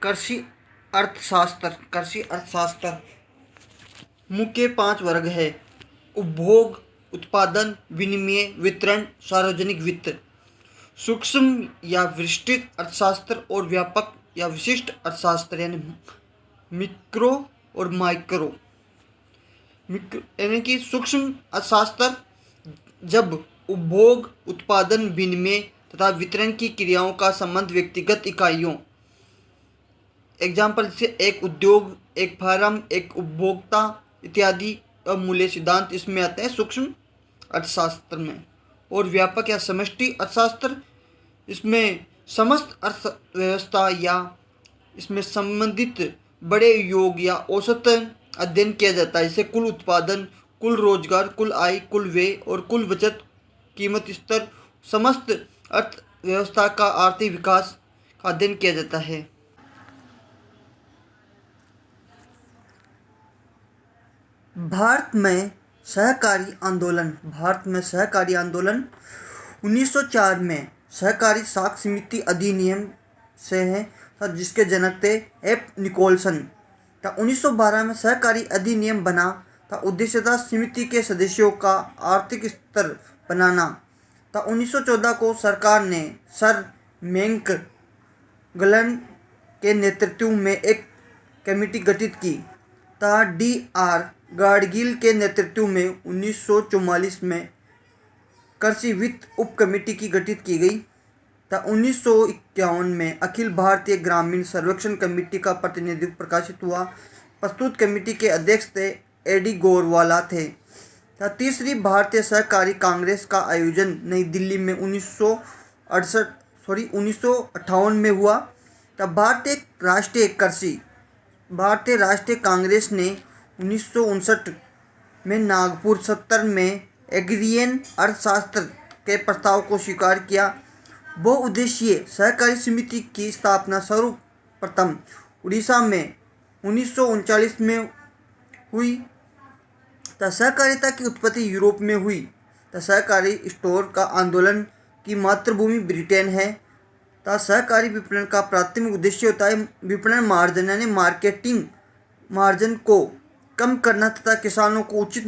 कृषि अर्थशास्त्र मुख्य 5 वर्ग है: उपभोग, उत्पादन, विनिमय, वितरण, सार्वजनिक वित्त। सूक्ष्म या विस्तृत अर्थशास्त्र और व्यापक या विशिष्ट अर्थशास्त्र यानी मिक्रो और माइक्रो। यानी कि सूक्ष्म अर्थशास्त्र जब उपभोग, उत्पादन, विनिमय तथा वितरण की क्रियाओं का संबंध व्यक्तिगत इकाइयों, एग्जाम्पल से एक उद्योग, एक फर्म, एक उपभोक्ता इत्यादि मूल्य सिद्धांत इसमें आते हैं सूक्ष्म अर्थशास्त्र में। और व्यापक या समष्टि अर्थशास्त्र इसमें समस्त अर्थव्यवस्था या इसमें संबंधित बड़े योग या औसत अध्ययन किया जाता है। जैसे कुल उत्पादन, कुल रोजगार, कुल आय, कुल व्यय और कुल बचत, कीमत स्तर, समस्त अर्थव्यवस्था का आर्थिक विकास का अध्ययन किया जाता है। भारत में सहकारी आंदोलन 1904 में सहकारी साख समिति अधिनियम से है, जिसके जनक थे एफ निकोलसन। 1912 में सहकारी अधिनियम बना था, उद्देश्य था समिति के सदस्यों का आर्थिक स्तर बनाना। 1914 को सरकार ने सर मैकगलन के नेतृत्व में एक कमेटी गठित की। डी आर गाडगिल के नेतृत्व में 1944 में कृषि वित्त उप कमेटी की गठित की गई। 1951 में अखिल भारतीय ग्रामीण सर्वेक्षण कमेटी का प्रतिनिधित्व प्रकाशित हुआ। प्रस्तुत कमेटी के अध्यक्ष थे एडी गोरवाला थे। तीसरी भारतीय सहकारी कांग्रेस का आयोजन नई दिल्ली में 1958 में हुआ। तब भारतीय राष्ट्रीय कांग्रेस ने 1959 में नागपुर 70 में एग्रियन अर्थशास्त्र के प्रस्ताव को स्वीकार किया। बहुउद्देशीय सहकारी समिति की स्थापना सर्वप्रथम उड़ीसा में 1939 में हुई। सहकारिता की उत्पत्ति यूरोप में हुई। सहकारी स्टोर का आंदोलन की मातृभूमि ब्रिटेन है। सहकारी विपणन का प्राथमिक उद्देश्य होता है विपणन मार्जिन यानी मार्केटिंग मार्जिन को कम करना तथा किसानों को उचित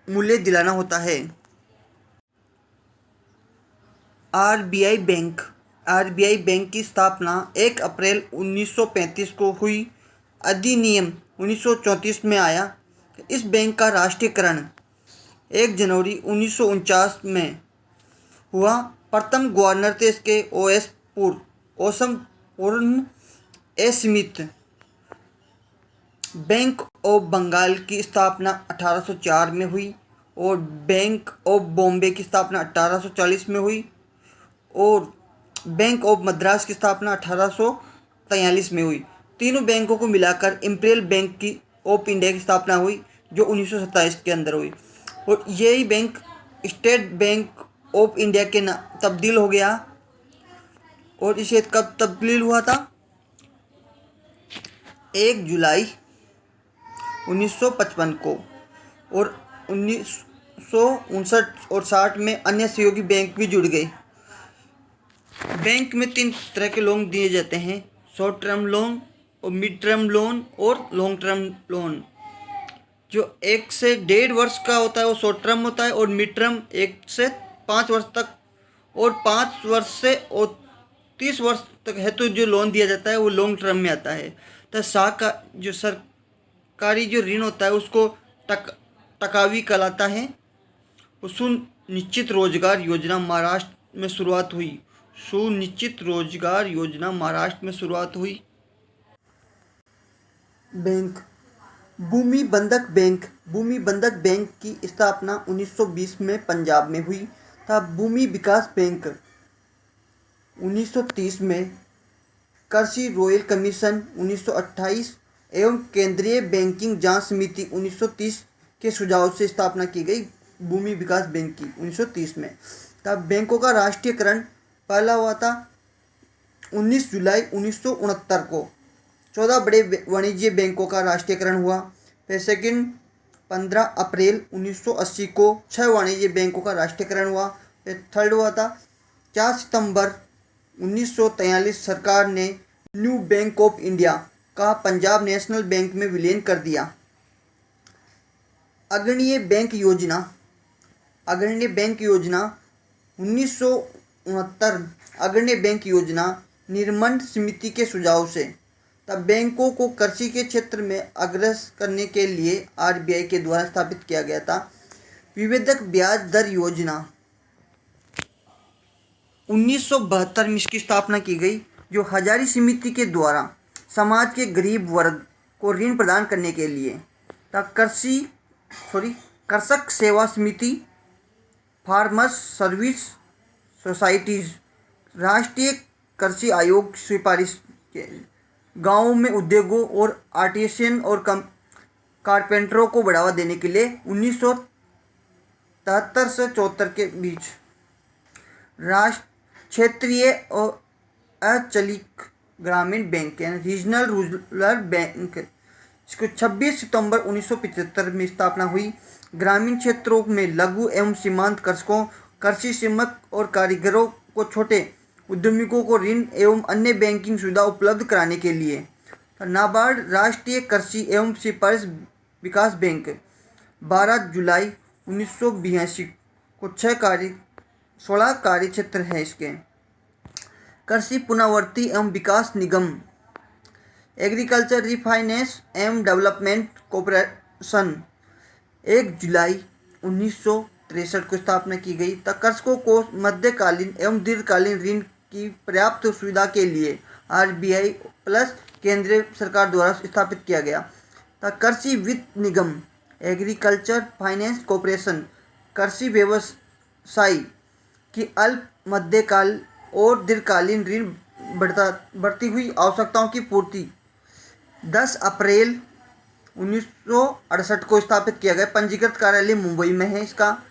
मूल्य दिलाना होता है। आरबीआई बैंक की स्थापना 1 अप्रैल 1935 को हुई। अधिनियम 1934 में आया। इस बैंक का राष्ट्रीयकरण 1 जनवरी 1949 में हुआ। प्रथम गवर्नर थे इसके ओसम पूर्ण A Smith. Bank of Bengal की स्थापना 1804 में हुई और बैंक ऑफ बॉम्बे की स्थापना 1840 में हुई और बैंक ऑफ मद्रास की स्थापना 1843 में हुई। तीनों बैंकों को मिलाकर इंपीरियल बैंक ऑफ इंडिया की स्थापना हुई जो 1927 के अंदर हुई। और यही bank state bank of India के तब्दील हो गया। और इसे कब तब्दील हुआ था? 1 जुलाई 1955 को। और 1959 और 60 में अन्य सहयोगी बैंक भी जुड़ गए। बैंक में 3 तरह के लोन दिए जाते हैं: शॉर्ट टर्म लोन और मिड टर्म लोन और लॉन्ग टर्म लोन। जो 1 से 1.5 वर्ष का होता है वो शॉर्ट टर्म होता है और मिड टर्म 1 से 5 वर्ष तक और 5 वर्ष से और 30 वर्ष तक है तो जो लोन दिया जाता है वो लॉन्ग टर्म में आता है। तो जो सरकारी जो ऋण होता है उसको टकावी कहलाता है। सुनिश्चित रोजगार योजना महाराष्ट्र में शुरुआत हुई। बैंक भूमि बंधक बैंक की स्थापना 1920 में पंजाब में हुई था। भूमि विकास बैंक 1930 में, कृषि रॉयल कमीशन 1928 एवं केंद्रीय बैंकिंग जांच समिति 1930 के सुझाव से स्थापना की गई भूमि विकास बैंक की 1930 में। तब बैंकों का राष्ट्रीयकरण पहला हुआ था 19 जुलाई 1969 को। 14 बड़े वाणिज्य बैंकों का राष्ट्रीयकरण हुआ। फिर सेकंड 15 अप्रैल 1980 को 6 वाणिज्य बैंकों का राष्ट्रीयकरण हुआ। फिर थर्ड हुआ था 4 सितंबर 1943 सरकार ने न्यू बैंक ऑफ इंडिया का पंजाब नेशनल बैंक में विलीन कर दिया। अग्रणीय बैंक योजना 1969 अग्रणीय बैंक योजना निर्माण समिति के सुझाव से तब बैंकों को कृषि के क्षेत्र में अग्रसर करने के लिए आरबीआई के द्वारा स्थापित किया गया था। विवेदक ब्याज दर योजना 1972 में इसकी स्थापना की गई, जो हजारी समिति के द्वारा समाज के गरीब वर्ग को ऋण प्रदान करने के लिए था। कृषक सेवा समिति, फार्मर्स सर्विस सोसाइटीज, राष्ट्रीय कृषि आयोग सिफारिश के गाँवों में उद्योगों और आर्टिसन और कारपेंटरों को बढ़ावा देने के लिए 1973 से 74 के बीच क्षेत्रीय और अचलिक ग्रामीण बैंक यानी रीजनल रूरल बैंक इसको 26 सितंबर 1975 में स्थापना हुई। ग्रामीण क्षेत्रों में लघु एवं सीमांत कृषकों, कृषि श्रमिक और कारीगरों को छोटे उद्यमियों को ऋण एवं अन्य बैंकिंग सुविधा उपलब्ध कराने के लिए नाबार्ड राष्ट्रीय कृषि एवं सिफारिश विकास बैंक 12 जुलाई 1982 को 16 कार्य क्षेत्र है। इसके कृषि पुनर्वृत्ति एवं विकास निगम, एग्रीकल्चर रिफाइनेंस एवं डेवलपमेंट कॉरपोरेशन 1 जुलाई 1963 को स्थापना की गई। तब कृषकों को मध्यकालीन एवं दीर्घकालीन ऋण की पर्याप्त सुविधा के लिए आरबीआई प्लस केंद्रीय सरकार द्वारा स्थापित किया गया। तब कृषि वित्त निगम, एग्रीकल्चर फाइनेंस कॉरपोरेशन कृषि व्यवसाय की अल्प मध्यकाल और दीर्घकालीन ऋण बढ़ती हुई आवश्यकताओं की पूर्ति 10 अप्रैल 1968 को स्थापित किया गया। पंजीकृत कार्यालय मुंबई में है इसका।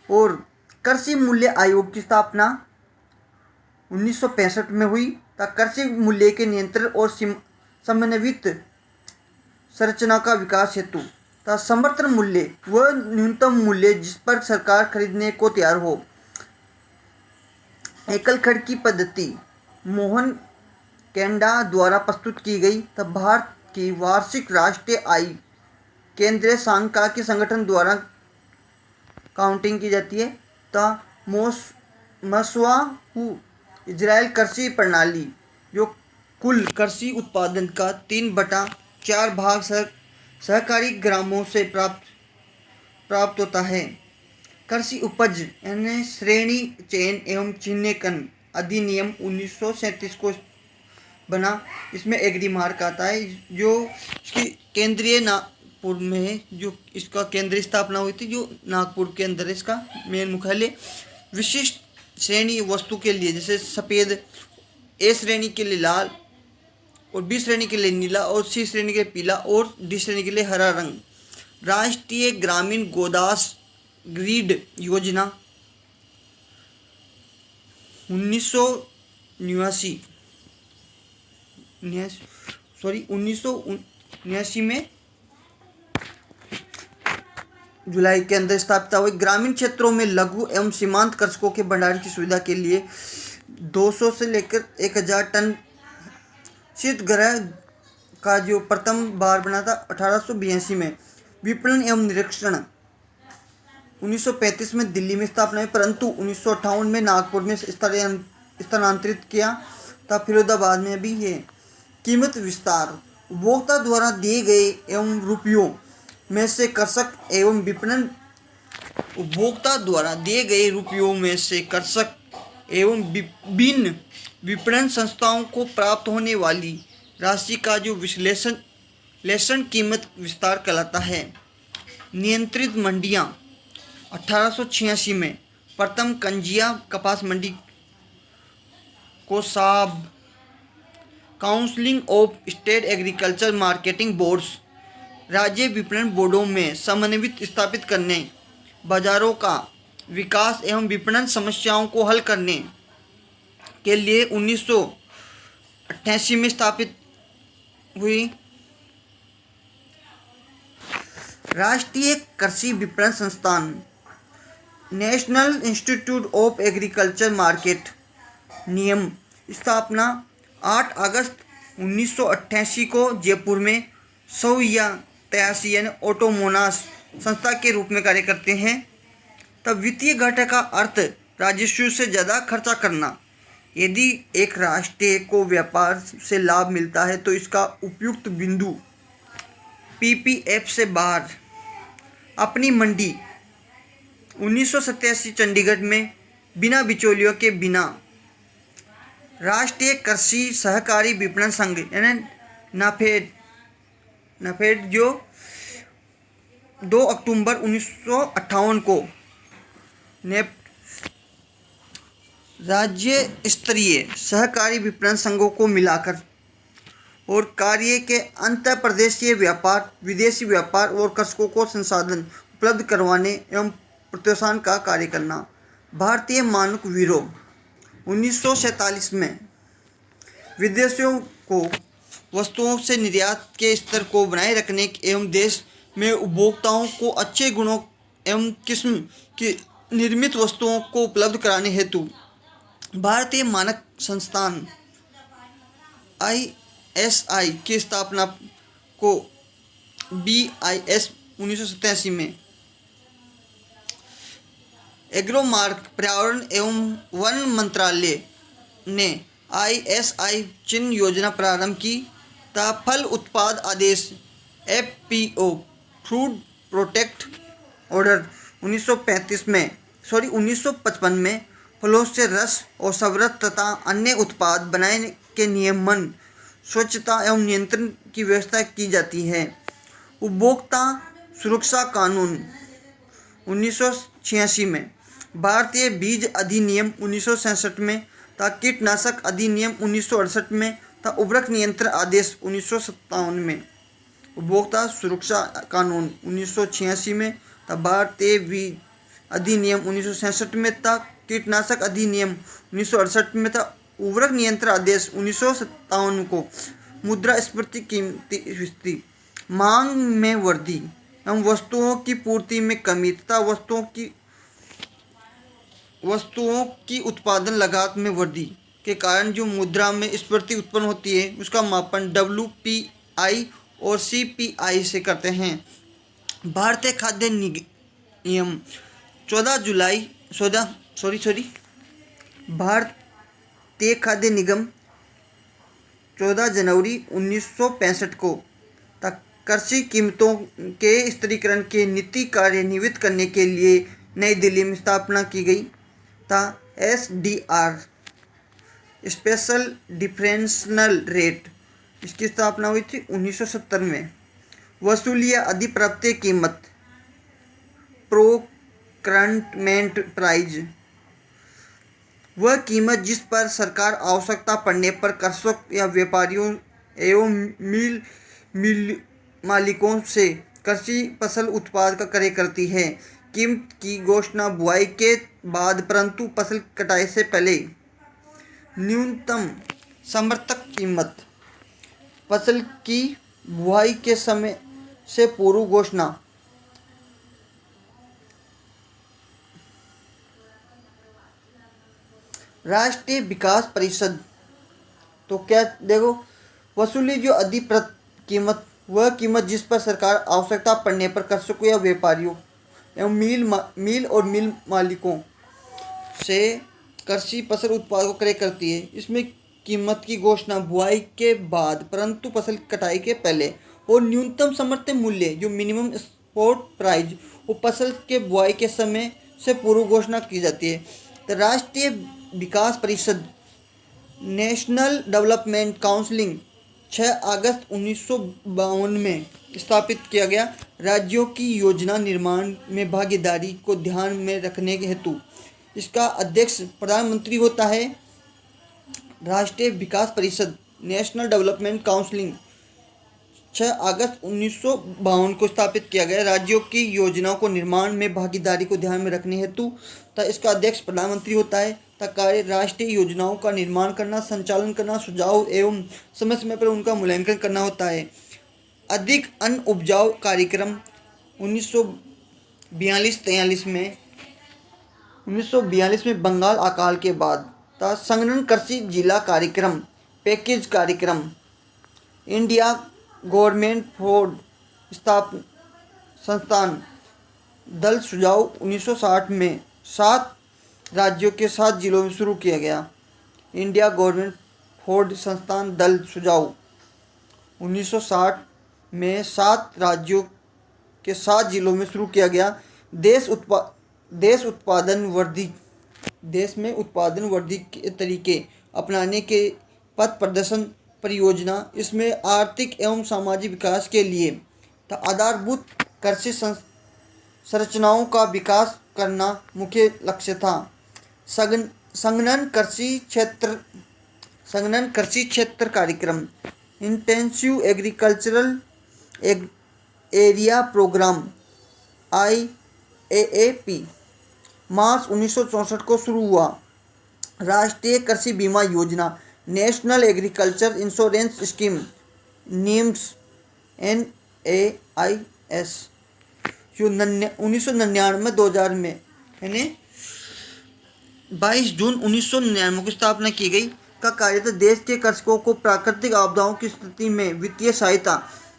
और कृषि मूल्य आयोग की स्थापना 1965 में हुई। तब कृषि मूल्य के नियंत्रण और समन्वित संरचना का विकास हेतु तथा समर्थन मूल्य व न्यूनतम मूल्य जिस पर सरकार खरीदने को तैयार हो, एकल खरीद की पद्धति मोहन कैंडा द्वारा प्रस्तुत की गई। तब भारत की वार्षिक राष्ट्रीय आय केंद्रीय सांख्यिकी संगठन द्वारा काउंटिंग की जाती है। तब मसवाहु इजराइल कृषि प्रणाली, जो कुल कृषि उत्पादन का 3/4 भाग सहकारी ग्रामों से प्राप्त होता है। कृषि उपज यानी श्रेणी चयन एवं चिन्हांकन अधिनियम 1937 को बना। इसमें एग्री मार्क आता है, जो इसकी केंद्रीय नागपुर में है, जो इसका केंद्रीय स्थापना हुई थी, जो नागपुर के अंदर है इसका मेन मुख्यालय। विशिष्ट श्रेणी वस्तु के लिए जैसे सफ़ेद, ए श्रेणी के लिए लाल और बी श्रेणी के लिए नीला और सी श्रेणी के लिए पीला और डी श्रेणी के लिए हरा रंग। राष्ट्रीय ग्रामीण गोदास ग्रिड योजना 1979 में जुलाई के अंदर स्थापित हुई। ग्रामीण क्षेत्रों में लघु एवं सीमांत कृषकों के भंडारण की सुविधा के लिए 200 से लेकर 1000 टन शीतगृह का जो प्रथम बार बना था 1882 में। विपणन एवं निरीक्षण 1935 में दिल्ली में स्थापना हुई, परंतु 1958 में नागपुर में स्थानांतरित किया। तब फिरोजाबाद में भी है। कीमत विस्तार, उपभोक्ता द्वारा दिए गए एवं रुपयों में से कृषक एवं विपणन उपभोक्ता द्वारा दिए गए रुपयों में से कृषक एवं विभिन्न विपणन संस्थाओं को प्राप्त होने वाली राशि का जो विश्लेषण कीमत विस्तार कहलाता है। नियंत्रित मंडियां 1886 में प्रथम कंजिया कपास मंडी को साब counselling of state agriculture marketing boards राज्य विपणन बोर्डों में समन्वित स्थापित करने, बाजारों का विकास एवं विपणन समस्याओं को हल करने के लिए 1988 में स्थापित हुई। राष्ट्रीय कृषि विपणन संस्थान national institute of agriculture market नियम स्थापना 8 अगस्त 1988 को जयपुर में सौया तयासी यानी ऑटोमोनास संस्था के रूप में कार्य करते हैं। तब वित्तीय घाटे का अर्थ राजस्व से ज़्यादा खर्चा करना। यदि एक राष्ट्र को व्यापार से लाभ मिलता है तो इसका उपयुक्त बिंदु पीपीएफ से बाहर अपनी मंडी। 1987 चंडीगढ़ में बिना बिचौलियों के बिना राष्ट्रीय कृषि सहकारी विपणन संघ यानी नाफेड जो 2 अक्टूबर 1958 को राज्य स्तरीय सहकारी विपणन संघों को मिलाकर और कार्य के अंतर प्रदेशीय व्यापार, विदेशी व्यापार और कृषकों को संसाधन उपलब्ध करवाने एवं प्रोत्साहन का कार्य करना। भारतीय मानक ब्यूरो 1947 में विदेशियों को वस्तुओं से निर्यात के स्तर को बनाए रखने एवं देश में उपभोक्ताओं को अच्छे गुणों एवं किस्म की निर्मित वस्तुओं को उपलब्ध कराने हेतु भारतीय मानक संस्थान ISI की स्थापना को BIS 1987 में एग्रोमार्क पर्यावरण एवं वन मंत्रालय ने ISI चिन्ह योजना प्रारंभ की तथा फल उत्पाद आदेश FPO फूड प्रोटेक्ट ऑर्डर 1955 में फलों से रस और शरबत तथा अन्य उत्पाद बनाने के नियमन, स्वच्छता एवं नियंत्रण की व्यवस्था की जाती है। उपभोक्ता सुरक्षा कानून 1986 में, भारतीय बीज अधिनियम 1967 में तथा कीटनाशक अधिनियम 1968 में तथा उर्वरक नियंत्रण आदेश 1957 में। उपभोक्ता सुरक्षा कानून 1986 में तथा भारतीय बीज अधिनियम 1967 में तथा कीटनाशक अधिनियम 1968 में तथा उर्वरक नियंत्रण आदेश 1957 को मुद्रास्फीति, कीमती मांग में वृद्धि एवं वस्तुओं की पूर्ति में कमी तथा वस्तुओं की उत्पादन लागत में वृद्धि के कारण जो मुद्रा में स्फीति उत्पन्न होती है उसका मापन WPI और CPI से करते हैं। भारतीय खाद्य नियम भारतीय खाद्य निगम 14 जनवरी 1965 को तक कृषि कीमतों के स्थिरीकरण की नीति कार्यान्वित करने के लिए नई दिल्ली में स्थापना की गई था। SDR स्पेशल डिफरेंशियल रेट, इसकी स्थापना हुई थी 1970 में। वसूली या अधिप्राप्त कीमत प्रोक्योरमेंट प्राइस, वह कीमत जिस पर सरकार आवश्यकता पड़ने पर कृषक या व्यापारियों एवं मिल मालिकों से कृषि फसल उत्पाद का क्रय करती है। कीमत की घोषणा बुआई के बाद परंतु फसल कटाई से पहले। न्यूनतम समर्थक कीमत, फसल की बुआई के समय से पूर्व घोषणा। राष्ट्रीय विकास परिषद, तो क्या देखो, वसूली जो अधिप्राप्त कीमत, वह कीमत जिस पर सरकार आवश्यकता पड़ने पर कृषकों या व्यापारियों एवं मिल और मिल मालिकों से कृषि फसल उत्पाद को क्रय करती है। इसमें कीमत की घोषणा बुआई के बाद परंतु फसल कटाई के पहले और न्यूनतम समर्थन मूल्य जो मिनिमम स्पॉट प्राइस वो फसल के बुआई के समय से पूर्व घोषणा की जाती है। तो राष्ट्रीय विकास परिषद नेशनल डेवलपमेंट काउंसिल 6 अगस्त 1952 में स्थापित किया गया। राज्यों की योजना निर्माण में भागीदारी को ध्यान में रखने के हेतु इसका अध्यक्ष प्रधानमंत्री होता है। राष्ट्रीय विकास परिषद नेशनल डेवलपमेंट काउंसिल 6 अगस्त 1952 को स्थापित किया गया। राज्यों की योजनाओं को निर्माण में भागीदारी को ध्यान में रखने हेतु तथा इसका अध्यक्ष प्रधानमंत्री होता है। कार्य राष्ट्रीय योजनाओं का निर्माण करना, संचालन करना, सुझाव एवं समय समय पर उनका मूल्यांकन करना होता है। अधिक अन्न उपजाऊ कार्यक्रम 1942-43 में 1942 में बंगाल अकाल के बाद तथा संघनन कृषि जिला कार्यक्रम, पैकेज कार्यक्रम इंडिया गवर्नमेंट फॉर स्थापना संस्थान दल सुझाव 1960 में 7 राज्यों के 7 जिलों में शुरू किया गया। इंडिया गवर्नमेंट फोर्ड संस्थान दल सुझाव 1960 में 7 राज्यों के 7 जिलों में शुरू किया गया। देश में उत्पादन वृद्धि के तरीके अपनाने के पथ प्रदर्शन परियोजना। इसमें आर्थिक एवं सामाजिक विकास के लिए आधारभूत कृषि संरचनाओं का विकास करना मुख्य लक्ष्य था। संघनन कृषि क्षेत्र कार्यक्रम intensive agricultural area programme IAAP मार्च 1964 को शुरू हुआ। राष्ट्रीय कृषि बीमा योजना national agriculture insurance scheme NAIS जो 1999-2000 में यानी 22 जून 1999 की स्थापना की गई का कार्य था देश के कृषकों को प्राकृतिक आपदाओं की स्थिति में वित्तीय सहायता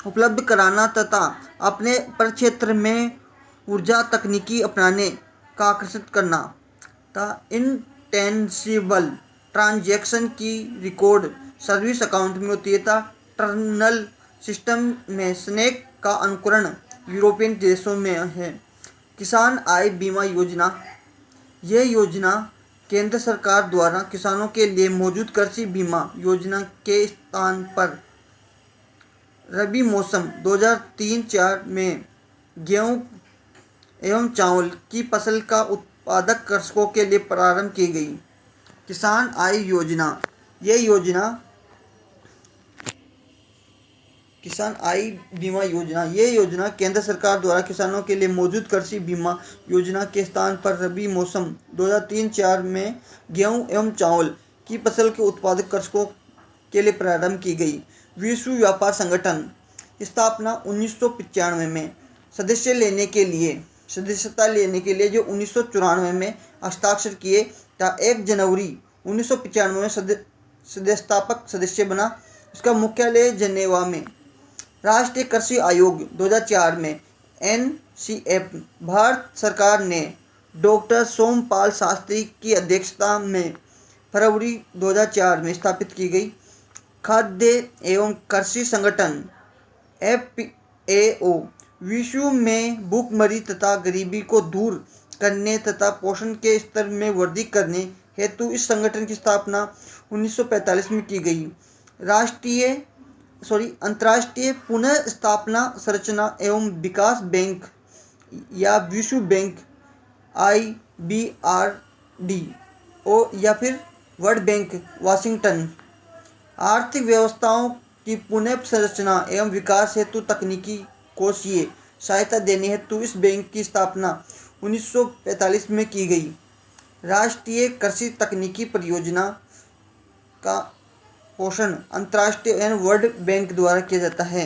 उपलब्ध कराना तथा अपने परिक्षेत्र में ऊर्जा तकनीकी अपनाने का आकर्षित करना था। इंटेंसिबल ट्रांजैक्शन की रिकॉर्ड सर्विस अकाउंट में होती है था। टर्नल सिस्टम में स्नेक का अनुकरण यूरोपियन देशों में है। किसान आय बीमा योजना यह योजना केंद्र सरकार द्वारा किसानों के लिए मौजूद कृषि बीमा योजना के स्थान पर रबी मौसम 2003-04 में गेहूं एवं चावल की फसल का उत्पादक कृषकों के लिए प्रारंभ की गई। किसान आय योजना यह योजना किसान आय बीमा योजना यह योजना केंद्र सरकार द्वारा किसानों के लिए मौजूद कृषि बीमा योजना के स्थान पर रबी मौसम 2003-04 में गेहूं एवं चावल की फसल के उत्पादक कृषकों के लिए प्रारंभ की गई। विश्व व्यापार संगठन स्थापना 1995 में सदस्यता लेने के लिए जो 1994 में हस्ताक्षर किए था। 1 जनवरी 1995 में सदस्यतापक सदस्य बना। इसका मुख्यालय जेनेवा में। राष्ट्रीय कृषि आयोग 2004 में NCF भारत सरकार ने डॉक्टर सोमपाल शास्त्री की अध्यक्षता में फरवरी 2004 में स्थापित की गई। खाद्य एवं कृषि संगठन FAO विश्व में भूखमरी तथा गरीबी को दूर करने तथा पोषण के स्तर में वृद्धि करने हेतु इस संगठन की स्थापना 1945 में की गई। अंतर्राष्ट्रीय पुनः स्थापना संरचना एवं विकास बैंक या विश्व बैंक IBRD या फिर वर्ल्ड बैंक वाशिंगटन आर्थिक व्यवस्थाओं की पुनः संरचना एवं विकास हेतु तकनीकी कोषीय सहायता देने हेतु इस बैंक की स्थापना 1945 में की गई। राष्ट्रीय कृषि तकनीकी परियोजना का पोषण अंतर्राष्ट्रीय एवं वर्ल्ड बैंक द्वारा किया जाता है।